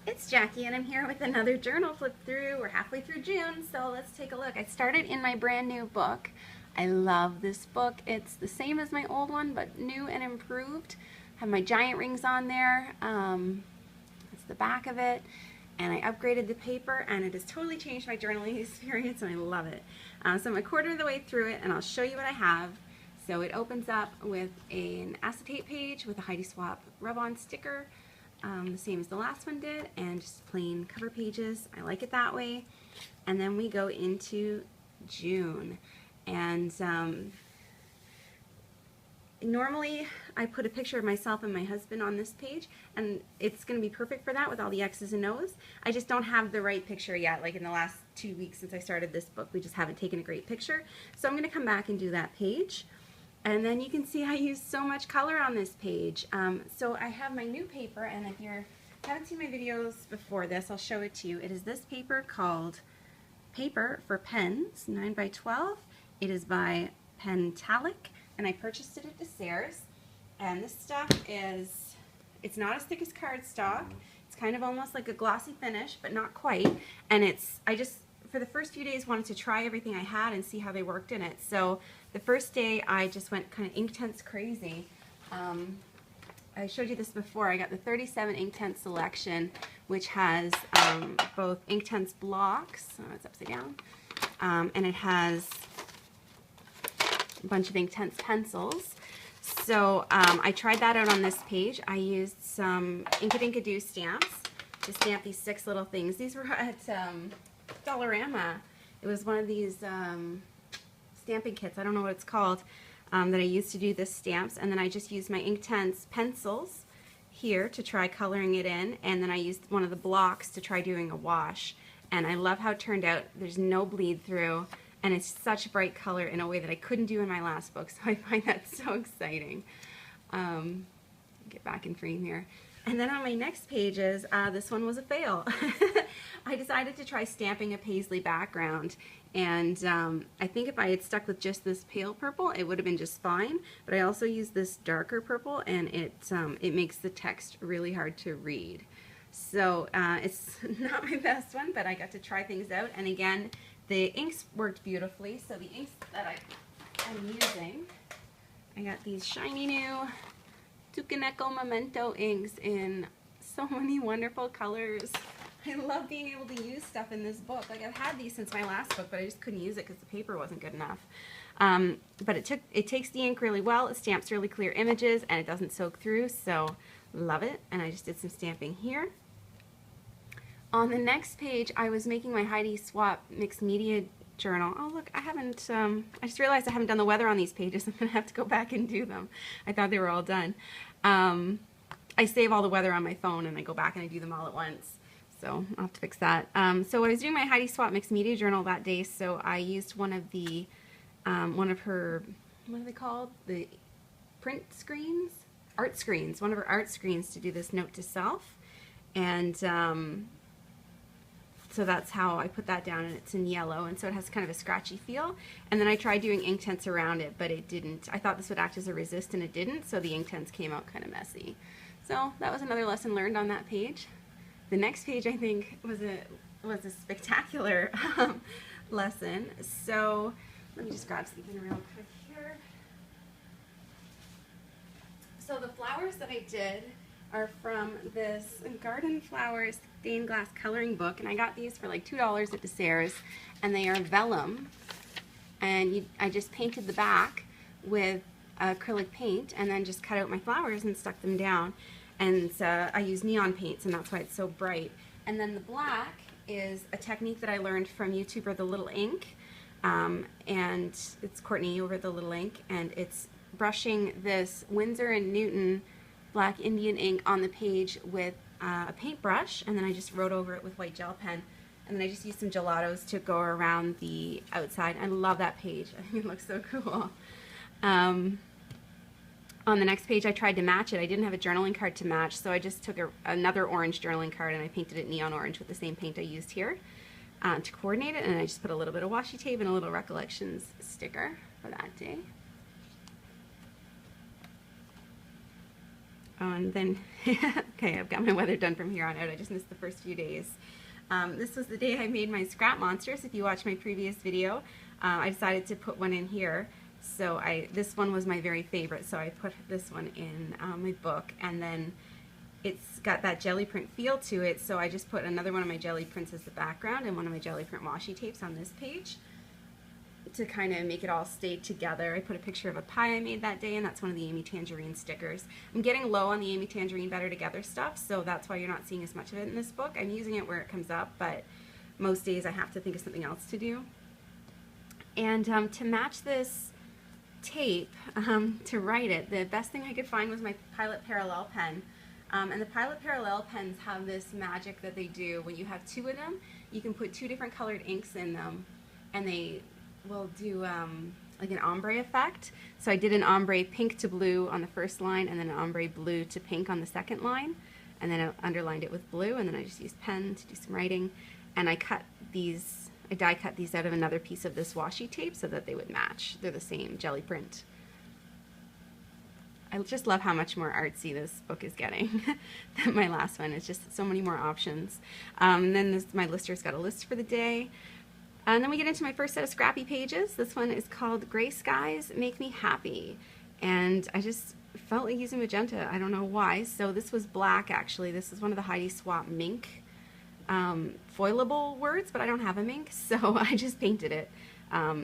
It's Jackie and I'm here with another journal flip through. We're halfway through June, so let's take a look. I started in my brand new book. I love this book. It's the same as my old one, but new and improved. I have my giant rings on there. That's the back of it. And I upgraded the paper and it has totally changed my journaling experience and I love it. So I'm a quarter of the way through it and I'll show you what I have. So it opens up with an acetate page with a Heidi Swapp rub-on sticker. The same as the last one did, and just plain cover pages. I like it that way. And then we go into June. And normally I put a picture of myself and my husband on this page, and it's going to be perfect for that with all the X's and O's. I just don't have the right picture yet. Like in the last 2 weeks since I started this book, we just haven't taken a great picture. So I'm going to come back and do that page. And then you can see I use so much color on this page. So I have my new paper, and if you haven't seen my videos before this, I'll show it to you. It is this paper called Paper for Pens, 9 by 12. It is by Pentalic, and I purchased it at Desserres. And this stuff is, it's not as thick as cardstock. It's kind of almost like a glossy finish, but not quite. And I just, for the first few days, wanted to try everything I had and see how they worked in it. So the first day I just went kind of Inktense crazy. I showed you this before. I got the 37 Inktense selection, which has both Inktense blocks, it's upside down, and it has a bunch of Inktense pencils. So I tried that out on this page. I used some Inkadinkado stamps to stamp these 6 little things. These were at Dollarama. It was one of these stamping kits, I don't know what it's called, that I used to do the stamps, and then I just used my Inktense pencils here to try coloring it in, and then I used one of the blocks to try doing a wash, and I love how it turned out. There's no bleed through, and it's such bright color in a way that I couldn't do in my last book, so I find that so exciting. Get back in frame here. And then on my next pages, this one was a fail. I decided to try stamping a paisley background, and I think if I had stuck with just this pale purple, it would have been just fine. But I also used this darker purple, and it makes the text really hard to read. So it's not my best one, but I got to try things out. And again, the inks worked beautifully. So the inks that I'm using, I got these shiny new Tucaneko Memento inks in so many wonderful colors. I love being able to use stuff in this book. Like, I've had these since my last book, but I just couldn't use it because the paper wasn't good enough. But it takes the ink really well, it stamps really clear images, and it doesn't soak through, so love it. And I just did some stamping here. On the next page, I was making my Heidi Swapp mixed media journal. Oh look, I just realized I haven't done the weather on these pages. I'm going to have to go back and do them. I thought they were all done. I save all the weather on my phone and I go back and I do them all at once. So I'll have to fix that. So I was doing my Heidi Swapp mixed media journal that day, so I used one of her, what are they called? The print screens? Art screens. One of her art screens to do this note to self. And so that's how I put that down, and it's in yellow, and so it has kind of a scratchy feel. And then I tried doing Inktense around it, but it didn't. I thought this would act as a resist, and it didn't, so the Inktense came out kind of messy. So that was another lesson learned on that page. The next page, I think, was a spectacular lesson. So let me just grab something real quick here. So the flowers that I did are from this Garden Flowers stained glass coloring book, and I got these for like $2 at Desserres, and they are vellum, and I just painted the back with acrylic paint and then just cut out my flowers and stuck them down, and I use neon paints, and that's why it's so bright. And then the black is a technique that I learned from YouTuber The Little Ink, and it's Courtney over The Little Ink, and it's brushing this Winsor & Newton black Indian ink on the page with a paintbrush, and then I just wrote over it with white gel pen, and then I just used some gelatos to go around the outside. I love that page. I think it looks so cool. On the next page I tried to match it. I didn't have a journaling card to match, so I just took another orange journaling card and I painted it neon orange with the same paint I used here to coordinate it, and I just put a little bit of washi tape and a little Recollections sticker for that day. Oh, and then, okay, I've got my weather done from here on out. I just missed the first few days. This was the day I made my scrap monsters. If you watch my previous video, I decided to put one in here. So this one was my very favorite, so I put this one in my book, and then it's got that jelly print feel to it, so I just put another one of my jelly prints as the background and one of my jelly print washi tapes on this page to kind of make it all stay together. I put a picture of a pie I made that day, and that's one of the Amy Tangerine stickers. I'm getting low on the Amy Tangerine Better Together stuff, so that's why you're not seeing as much of it in this book. I'm using it where it comes up, but most days I have to think of something else to do. And to match this tape, to write it, the best thing I could find was my Pilot Parallel pen. And the Pilot Parallel pens have this magic that they do. When you have two of them, you can put two different colored inks in them, and they will do like an ombre effect. So I did an ombre pink to blue on the first line, and then an ombre blue to pink on the second line, and then I underlined it with blue, and then I just used pen to do some writing. And I die cut these out of another piece of this washi tape so that they would match. They're the same jelly print. I just love how much more artsy this book is getting than my last one. It's just so many more options. And then my lister's got a list for the day. And then we get into my first set of scrappy pages. This one is called Gray Skies Make Me Happy. And I just felt like using magenta. I don't know why. So this was black, actually. This is one of the Heidi Swapp Mink foilable words, but I don't have a mink, so I just painted it.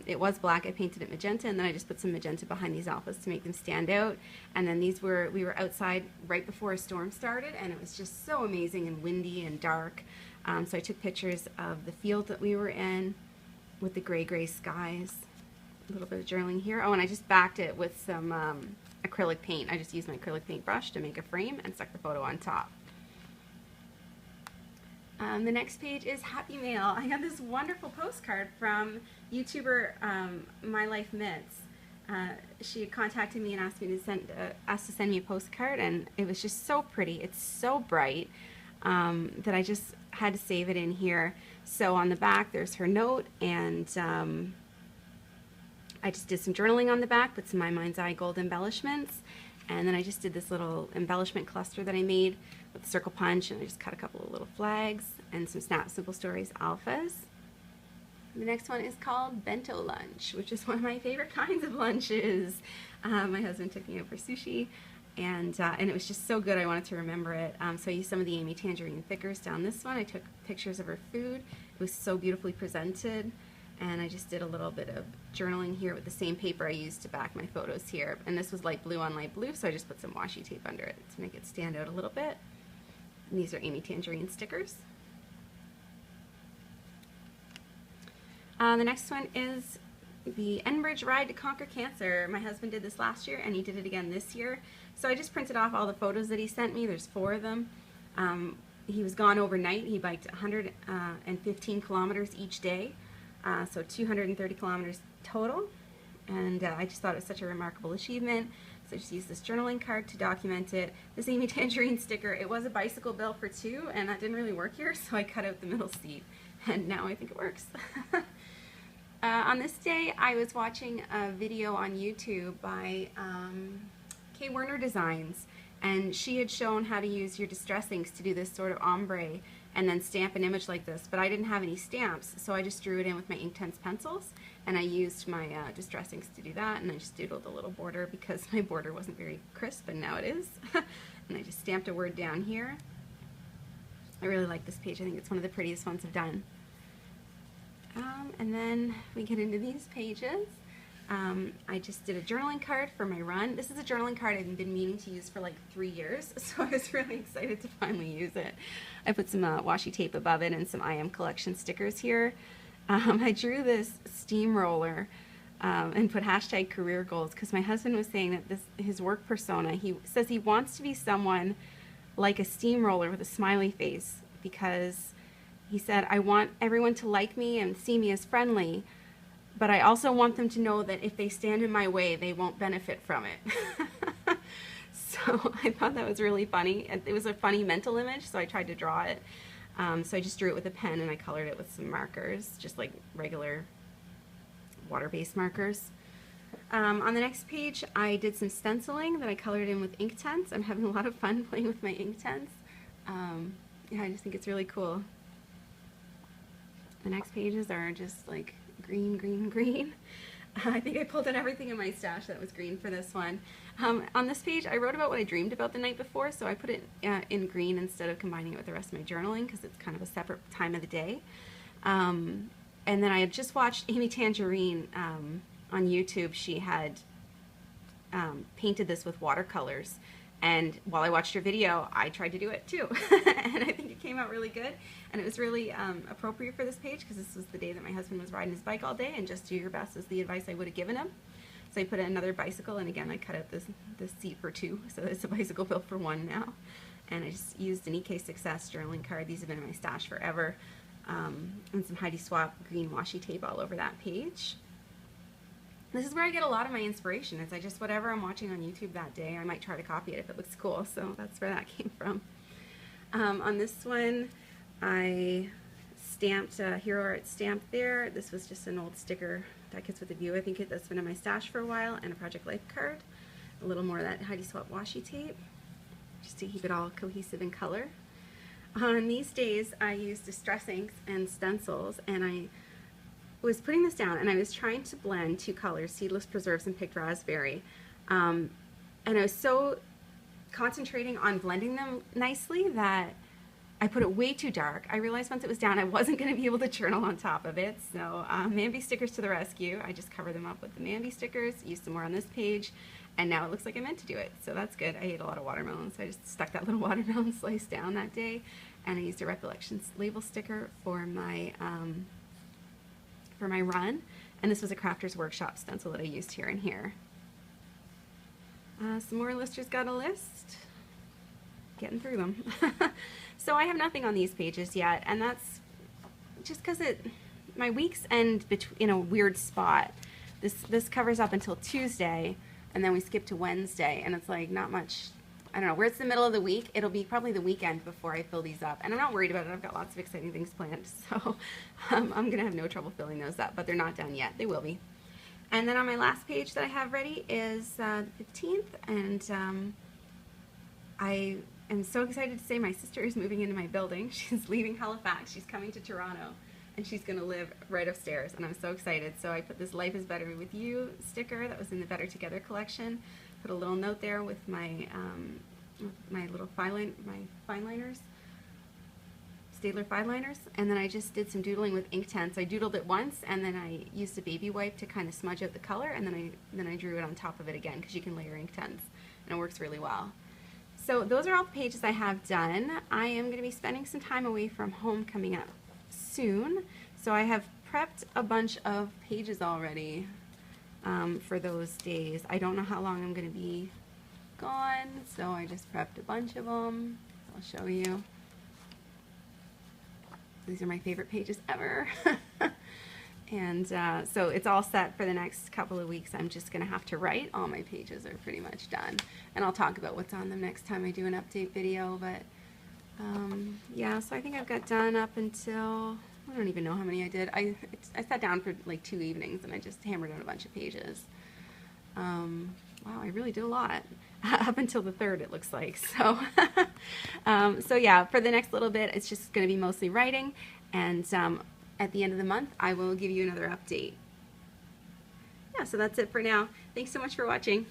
It was black, I painted it magenta, and then I just put some magenta behind these alphas to make them stand out. And then we were outside right before a storm started, and it was just so amazing and windy and dark. So I took pictures of the field that we were in with the gray skies. A little bit of journaling here. Oh, and I just backed it with some acrylic paint. I just used my acrylic paint brush to make a frame and stuck the photo on top. The next page is Happy Mail. I got this wonderful postcard from YouTuber My Life Mitts. She had contacted me and asked me to send me a postcard, and it was just so pretty. It's so bright that I just had to save it in here. So on the back there's her note, and I just did some journaling on the back, put some My Mind's Eye gold embellishments, and then I just did this little embellishment cluster that I made with a circle punch, and I just cut a couple of little flags and some Snap Simple Stories alphas. The next one is called Bento Lunch, which is one of my favorite kinds of lunches. My husband took me out for sushi, and it was just so good I wanted to remember it. So I used some of the Amy Tangerine thickers down this one. I took pictures of her food. It was so beautifully presented, and I just did a little bit of journaling here with the same paper I used to back my photos here. And this was light blue on light blue, so I just put some washi tape under it to make it stand out a little bit. And these are Amy Tangerine stickers. The next one is the Enbridge Ride to Conquer Cancer. My husband did this last year, and he did it again this year. So I just printed off all the photos that he sent me. There's 4 of them. He was gone overnight. He biked 115 kilometers each day, so 230 kilometers total. And I just thought it was such a remarkable achievement. So I just used this journaling card to document it. This Amy Tangerine sticker, it was a bicycle bill for 2, and that didn't really work here, so I cut out the middle seat, and now I think it works. On this day, I was watching a video on YouTube by Kay Werner Designs, and she had shown how to use your distress inks to do this sort of ombre and then stamp an image like this, but I didn't have any stamps, so I just drew it in with my Inktense pencils, and I used my distress inks to do that, and I just doodled a little border because my border wasn't very crisp, and now it is. And I just stamped a word down here. I really like this page. I think it's one of the prettiest ones I've done. And then we get into these pages. I just did a journaling card for my run. This is a journaling card I've been meaning to use for like 3 years, so I was really excited to finally use it. I put some washi tape above it and some I Am Collection stickers here. I drew this steamroller and put hashtag career goals because my husband was saying that his work persona, he says he wants to be someone like a steamroller with a smiley face, because he said, I want everyone to like me and see me as friendly, but I also want them to know that if they stand in my way, they won't benefit from it. So I thought that was really funny. It was a funny mental image, so I tried to draw it. So I just drew it with a pen, and I colored it with some markers, just like regular water-based markers. On the next page, I did some stenciling that I colored in with Inktense. I'm having a lot of fun playing with my Inktense. Yeah, I just think it's really cool. The next pages are just like green, green, green. I think I pulled out everything in my stash that was green for this one. On this page, I wrote about what I dreamed about the night before, so I put it in green instead of combining it with the rest of my journaling because it's kind of a separate time of the day. And then I had just watched Amy Tangerine on YouTube. She had painted this with watercolors, and while I watched her video, I tried to do it too. And I think it came out really good, and it was really appropriate for this page because this was the day that my husband was riding his bike all day, and just do your best is the advice I would have given him. So I put in another bicycle, and again I cut out this seat for two, so it's a bicycle built for one now. And I just used an EK Success journaling card. These have been in my stash forever. And some Heidi Swapp green washi tape all over that page. This is where I get a lot of my inspiration. It's just whatever I'm watching on YouTube that day, I might try to copy it if it looks cool. So that's where that came from. On this one, I stamped a Hero Art stamp there. This was just an old sticker that Kits with a View. I think that's been in my stash for a while, and a Project Life card. A little more of that Heidi Swapp washi tape, just to keep it all cohesive in color. On these days, I use Distress inks and stencils, and I was putting this down, and I was trying to blend two colors, Seedless Preserves and Picked Raspberry. And I was so concentrating on blending them nicely that I put it way too dark. I realized once it was down I wasn't going to be able to journal on top of it, so Mambi stickers to the rescue. I just covered them up with the Mambi stickers, used some more on this page, and now it looks like I meant to do it, so that's good. I ate a lot of watermelon, so I just stuck that little watermelon slice down that day, and I used a Recollections label sticker for my run, and this was a Crafter's Workshop stencil that I used here and here. Some more Lister's Got a List. Getting through them. So I have nothing on these pages yet, and that's just because my weeks end in a weird spot. This covers up until Tuesday, and then we skip to Wednesday, and it's like not much. I don't know, where it's the middle of the week, it'll be probably the weekend before I fill these up. And I'm not worried about it. I've got lots of exciting things planned, so I'm going to have no trouble filling those up, but they're not done yet. They will be. And then on my last page that I have ready is the 15th, and I am so excited to say my sister is moving into my building. She's leaving Halifax. She's coming to Toronto, and she's going to live right upstairs, and I'm so excited. So I put this Life is Better with You sticker that was in the Better Together collection. Put a little note there with my little fine liners, Staedtler fine liners, and then I just did some doodling with Inktense. I doodled it once, and then I used a baby wipe to kind of smudge out the color, and then I drew it on top of it again because you can layer Inktense, and it works really well. So those are all the pages I have done. I am going to be spending some time away from home coming up soon, so I have prepped a bunch of pages already. For those days. I don't know how long I'm going to be gone, so I just prepped a bunch of them. I'll show you. These are my favorite pages ever. And so it's all set for the next couple of weeks. I'm just going to have to write. All my pages are pretty much done. And I'll talk about what's on them next time I do an update video. But yeah, so I think I've got done up until... I don't even know how many I did. I sat down for like 2 evenings and I just hammered out a bunch of pages. Wow, I really did a lot. Up until the 3rd, it looks like. So, so yeah, for the next little bit, it's just going to be mostly writing. And at the end of the month, I will give you another update. Yeah, so that's it for now. Thanks so much for watching.